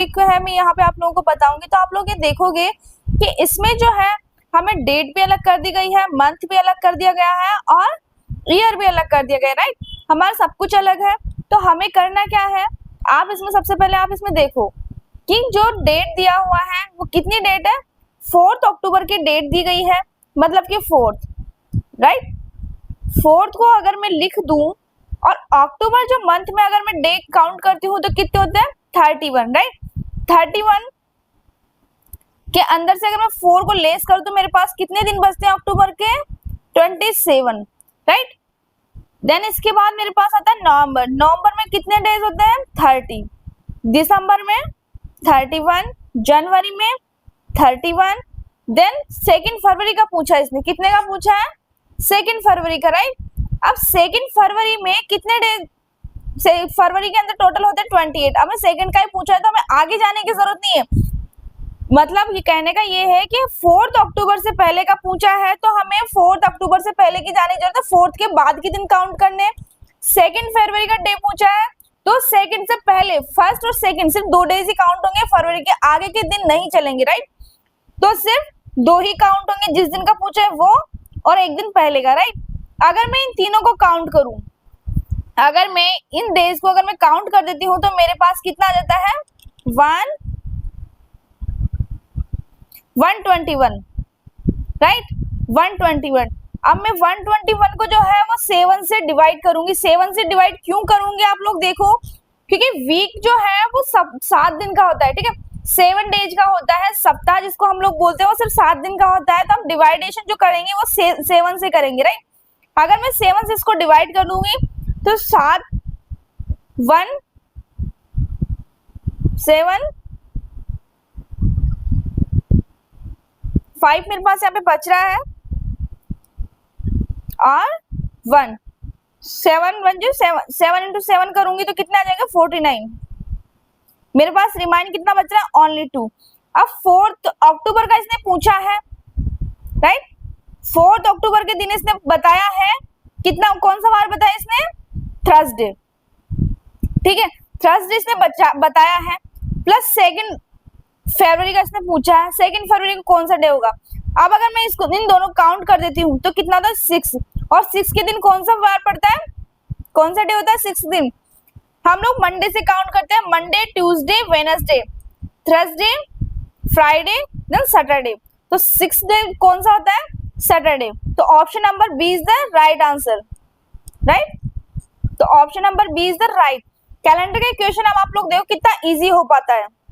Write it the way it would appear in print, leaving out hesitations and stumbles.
Trick है मैं यहाँ पे आप लोगों को बताऊंगी। तो आप लोग ये देखोगे कि इसमें जो है हमें डेट भी अलग कर दी गई है, मंथ भी अलग कर दिया गया है और ईयर भी अलग कर दिया गया है, राइट। हमारा सब कुछ अलग है। तो हमें करना क्या है, आप इसमें सबसे पहले आप इसमें देखो कि जो डेट दिया हुआ है वो कितनी डेट है, 4 अक्टूबर की डेट दी गई है, मतलब कि 4th, राइट। 4th को अगर मैं लिख दूं और अक्टूबर जो मंथ में अगर मैं डे काउंट करती हूँ तो कितने होते हैं, 31, राइट। 31 के अंदर से अगर मैं 4 को लेस कर दूं मेरे पास कितने दिन बचते हैं अक्टूबर के, 27, राइट। देन इसके बाद मेरे पास आता है नवंबर। नवंबर में कितने डेज होते हैं, 30। दिसंबर में 31, जनवरी में 31। देन 2 फरवरी का पूछा इसने, कितने का पूछा है, 2 फरवरी का, राइट। अब 2 फरवरी में कितने डेज, फरवरी के अंदर टोटल होते हैं 28। अब मैं सेकंड का ही पूछा है तो हमें आगे जाने की जरूरत नहीं है। मतलब ये कहने का ये है कि 4 अक्टूबर से पहले का पूछा है तो हमें 4 अक्टूबर से पहले की जाने की जरूरत है, 4 के बाद के दिन काउंट करने। 2 फरवरी का डे पूछा है तो 2 से पहले 1 और 2 सिर्फ 2 डेज ही काउंट होंगे, फरवरी के आगे के दिन नहीं चलेंगे, राइट। तो सिर्फ 2 ही काउंट होंगे, जिस दिन का पूछा है वो और एक दिन पहले का, राइट। अगर मैं इन तीनों को काउंट करूं, अगर मैं इन डेज को अगर मैं काउंट कर देती हूं तो मेरे पास कितना आ जाता है, 121, राइट, 121। अब मैं 121 को जो है वो 7 से डिवाइड करूंगी। 7 से डिवाइड क्यों करूंगी आप लोग देखो, क्योंकि वीक जो है वो 7 दिन का होता है, ठीक है। 7 डेज का होता है सप्ताह, जिसको हम लोग बोलते हैं, वो सिर्फ 7 दिन का होता है। तो हम डिवाइडेशन जो करेंगे वो 7 से करेंगे, राइट। अगर मैं 7 से इसको डिवाइड कर दूंगी तो 7, 1, 7, 5 मेरे पास यहाँ पे बच रहा है और 1, 7 1 जो 7 इंटू 7 करूंगी तो कितना आ जाएगा, 49। मेरे पास रिमाइंड कितना बच रहा है, ओनली 2। अब 4 अक्टूबर का इसने पूछा है, राइट। 4 अक्टूबर के दिन इसने बताया है कितना, कौन सा वार बताया इसने, थर्सडे, ठीक है। थर्सडे इसने बताया है, प्लस 2 फरवरी का इसने पूछा है। 2 फरवरी को कौन सा डे होगा। अब अगर मैं इसको इन दोनों काउंट कर देती हूँ तो कितना होता है, 6। और 6 के दिन कौन सा वार पड़ता है, कौन सा डे होता है, 6 दिन। हम लोग मंडे से काउंट करते हैं, Monday, Tuesday, Wednesday, Thursday, Friday, then Saturday. तो 6 डे कौन सा होता है, सैटरडे। तो option number B is the right answer, right. तो option number B is the right. Calendar के क्वेश्चन अब आप लोग देखो कितना इजी हो पाता है।